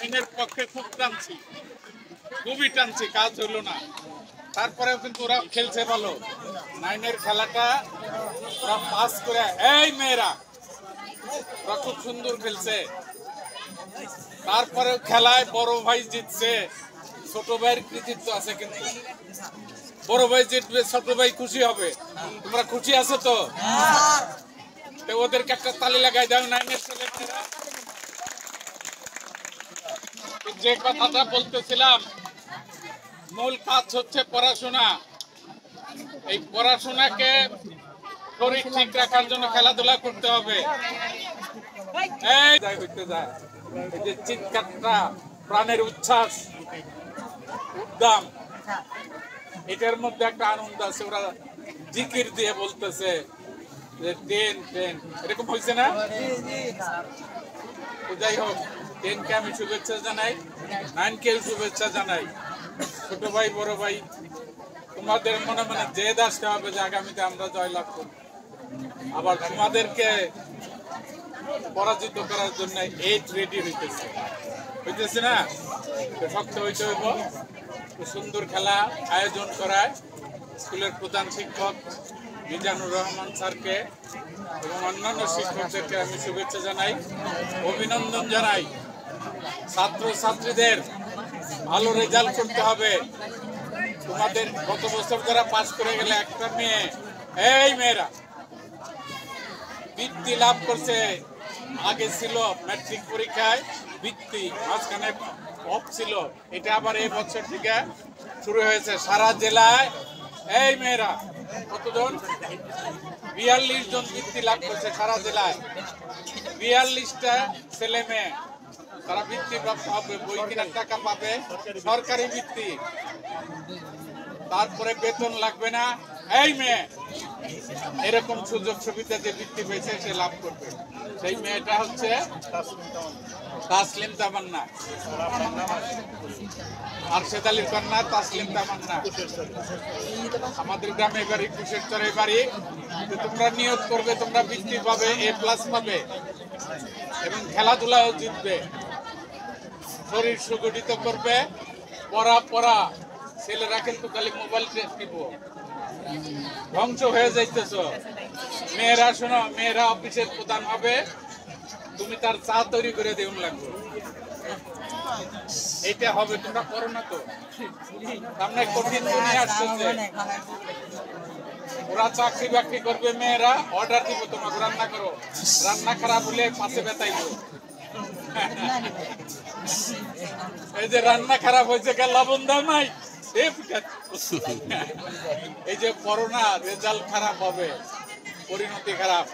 আইনের পক্ষে খুব টানছি, খুবই টানছি, কাজ হলো না। তারপরেও কিন্তু ওরা খেলছে ভালো। নাইনের খেলাটা ওরা পাস করে, এই মেয়েরা ওরা খুব সুন্দর খেলছে। তারপরে খেলায় বড় ভাই জিতছে, ছোট ভাইয়ের কৃতিত্ব আছে। কিন্তু বড় ভাই জিতবে, ছোট ভাই খুশি হবে। তোমরা খুশি আছো তো? ওদেরকে একটা তালি লাগাই দাও নাইনের ছেলেমেয়েরা। যে কথাটা বলতেছিলাম, মূল কাজ হচ্ছে পড়াশোনা। এই পড়াশোনাকে শরীর ঠিক রাখার জন্য খেলাধুলা করতে হবে। এই হইতে যায়, এই যে চিৎকারটা, প্রাণের উচ্ছ্বাস, উদ্দাম, এটার মধ্যে একটা আনন্দ আছে। ওরা জিকির দিয়ে বলতেছে যে 10 10, এরকম হয়েছে না? যাই হোক, 10 কে আমি শুভেচ্ছা জানাই, 9 কে শুভেচ্ছা জানাই। ছোট ভাই বড় ভাই, তোমাদের মনে মনে জেদ আসতে হবে যে আগামীতে আমরা জয়লাভ করব। আবার তোমাদেরকে পরাজিত করার জন্য এইট রেডি হইতেছে না? শক্ত হইতে হইব। সুন্দর খেলা আয়োজন করায় স্কুলের প্রধান শিক্ষক মিজানুর রহমান স্যারকে এবং অন্যান্য শিক্ষকদেরকে আমি শুভেচ্ছা জানাই, অভিনন্দন জানাই। ছাত্র ছাত্রীদের ভালো রেজাল্ট করতে হবে। তোমাদের গত বছর যারা পাস করে গেলে, একটা মেয়ে, এই মেয়েরা বৃত্তি লাভ করছে। আগে ছিল ম্যাট্রিক পরীক্ষায় বৃত্তি, মাঝখানে অফ ছিল, এটা আবার এই বছর থেকে শুরু হয়েছে সারা জেলায়। এই মেয়েরা কতজন? 42 জন বৃত্তি লাভ করছে সারা জেলায়। 42টা ছেলে মেয়ে তারা বৃত্তি পাবে, বই কেনার টাকা পাবে, সরকারি বৃত্তি। তারপরে বেতন লাগবে না। এই মেয়ে এরকম সুযোগ সুবিধা যে বৃত্তি পেয়েছে সে লাভ করবে। সেই মেয়েটা হচ্ছে তাসলিম তামান্না, আরশেদ আলীর কন্যা তাসলিম তামান্না। আমাদের গ্রামে বাড়ি, কুশেরচরে বাড়ি। তোমরা নিয়োগ করবে, তোমরা বৃত্তি পাবে, A+ পাবে এবং খেলাধুলাও জিতবে। শরীর সুগঠিত করবে, পড়া। ছেলেরা কিন্তু খালি মোবাইল টিপ, ধ্বংস হয়ে যাইতেছ। মেয়েরা শোনো, মেয়েরা অফিসের প্রধান হবে, তুমি তার চা তৈরি করে দেউন লাগবে, এটা হবে। তোমরা করো না তো? সামনে কঠিন দুনিয়া আসছে, ওরা চাকরি বাকরি করবে, মেয়েরা অর্ডার দিব তোমাকে রান্না করো। রান্না খারাপ হলে পাশে বেতাইব। এই যে রান্না খারাপ হয়েছে, লবণ দাও নাই, এই যে করোনা, রেজাল্ট খারাপ হবে, পরিণতি খারাপ।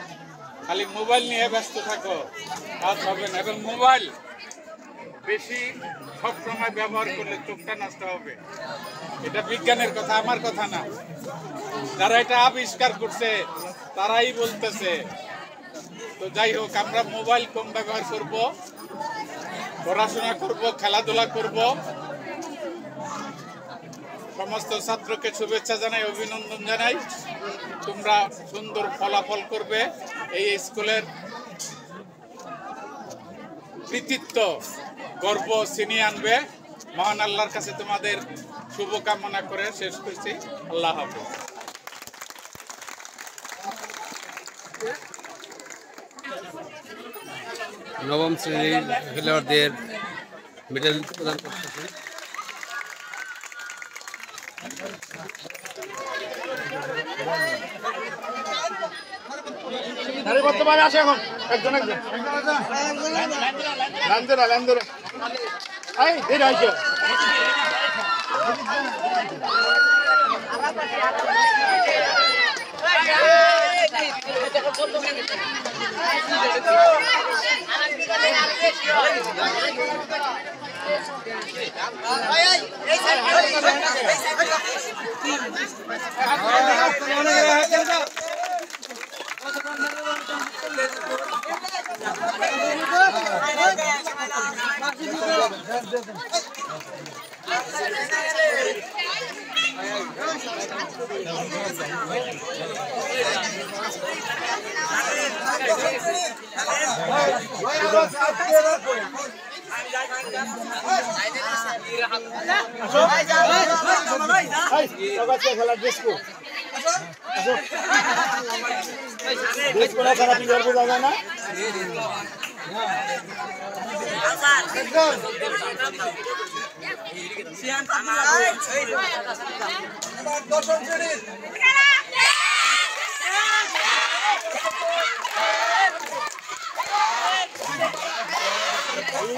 খালি মোবাইল নিয়ে ব্যস্ত থাকো, কাজ হবে না। এবং মোবাইল বেশি সবসময় ব্যবহার করলে চোখটা নষ্ট হবে। এটা বিজ্ঞানের কথা, আমার কথা না। যারা এটা আবিষ্কার করছে তারাই বলতেছে। তো যাই হোক, আমরা মোবাইল কম ব্যবহার করব, পড়াশোনা করব, খেলাধুলা করব। সমস্ত ছাত্রকে শুভেচ্ছা জানাই, অভিনন্দন জানাই। তোমরা সুন্দর ফলাফল করবে, এই স্কুলের কৃতিত্ব, গর্ব ছিনিয়ে আনবে। মহান আল্লাহর কাছে তোমাদের শুভকামনা করে শেষ করছি। আল্লাহ হাফেজ। নবম শ্রেণীর খেলোয়াড়দের মেডেল প্রদান করতেছে। বর্তমানে আসে এখন একজন খেলার ড্রেস কো ড্রেস করা ছাড়া প্লেয়ার বোঝা যায় না।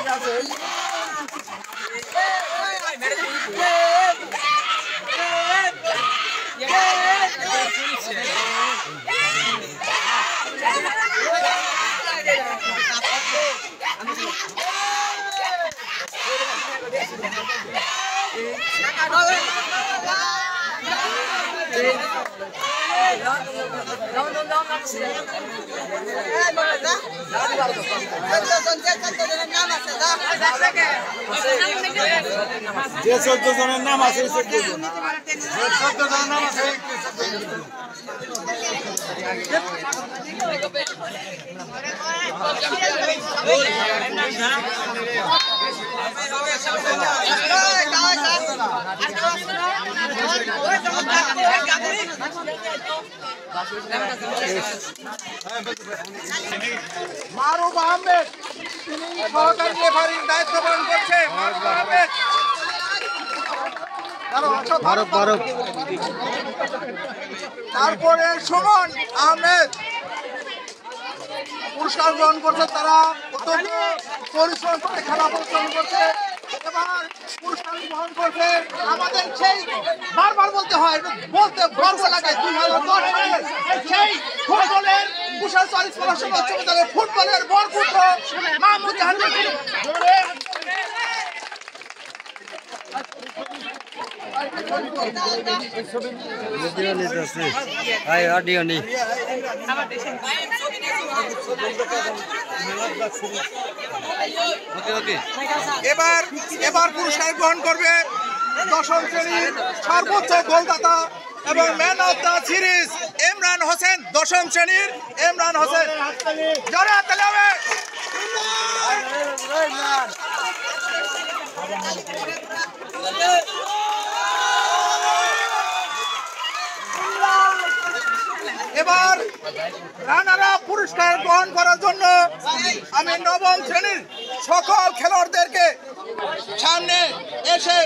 ঠিক আছে যে 14 জনের নাম আছে 14 জন নাম আছে। মারুফ আহমেদ তিনি সহকারী রেফারির দায়িত্ব পালন করছে। মারুফ আহমেদ তারপরে সুমন আহমেদ পুরস্কার গ্রহণ করছে। তারা অত্যন্ত পরিশ্রম করে খেলা পরিচালনা করছে। এবার পুরস্কার গ্রহণ করছে আমাদের সেই বারবার বলতে হয় বলতে গর্ব লাগে 2010 সালে সেই ফুটবলের কুশল চল্লিশ পড়াশোনা উচ্চ বিদ্যালয়ের ফুটবলের বরপুত্র মাহমুদ জাহান। এবার পুরস্কার গ্রহণ করবে 10ম শ্রেণীর সর্বোচ্চ গোলদাতা এবং man of the series Imran Hossain. 10ম শ্রেণীর ইমরান হোসেন। জোরে হাততালি হবে। এবার রানারা পুরস্কার গ্রহণ করার জন্য আমি 9ম শ্রেণীর সকল খেলোয়াড়দেরকে সামনে এসে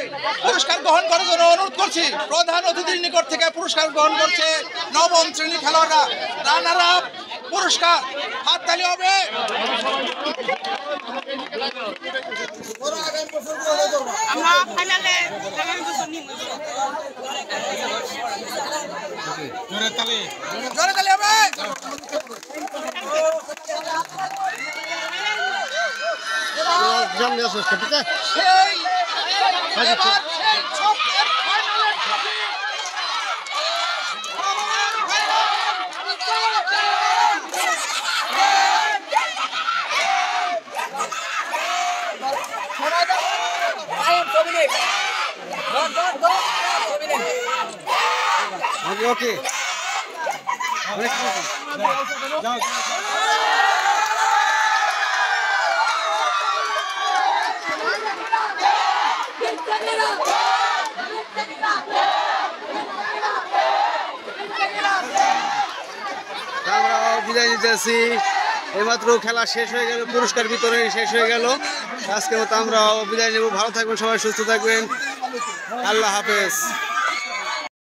পুরস্কার গ্রহণ করার জন্য অনুরোধ করছি। প্রধান অতিথির নিকট থেকে পুরস্কার গ্রহণ করছে 9ম শ্রেণীর খেলোয়াড়রা। রানারা পুরস্কার হাততালি হবে। আমরা ফাইনালে জোরে তালি হবে। ওকে আমরা বিদায় নিতেছি। এইমাত্র খেলা শেষ হয়ে গেল, পুরস্কার বিতরণ শেষ হয়ে গেল। আজকের মতো আমরা বিদায় নেব। ভালো থাকবেন সবাই, সুস্থ থাকবেন। আল্লাহ হাফেজ।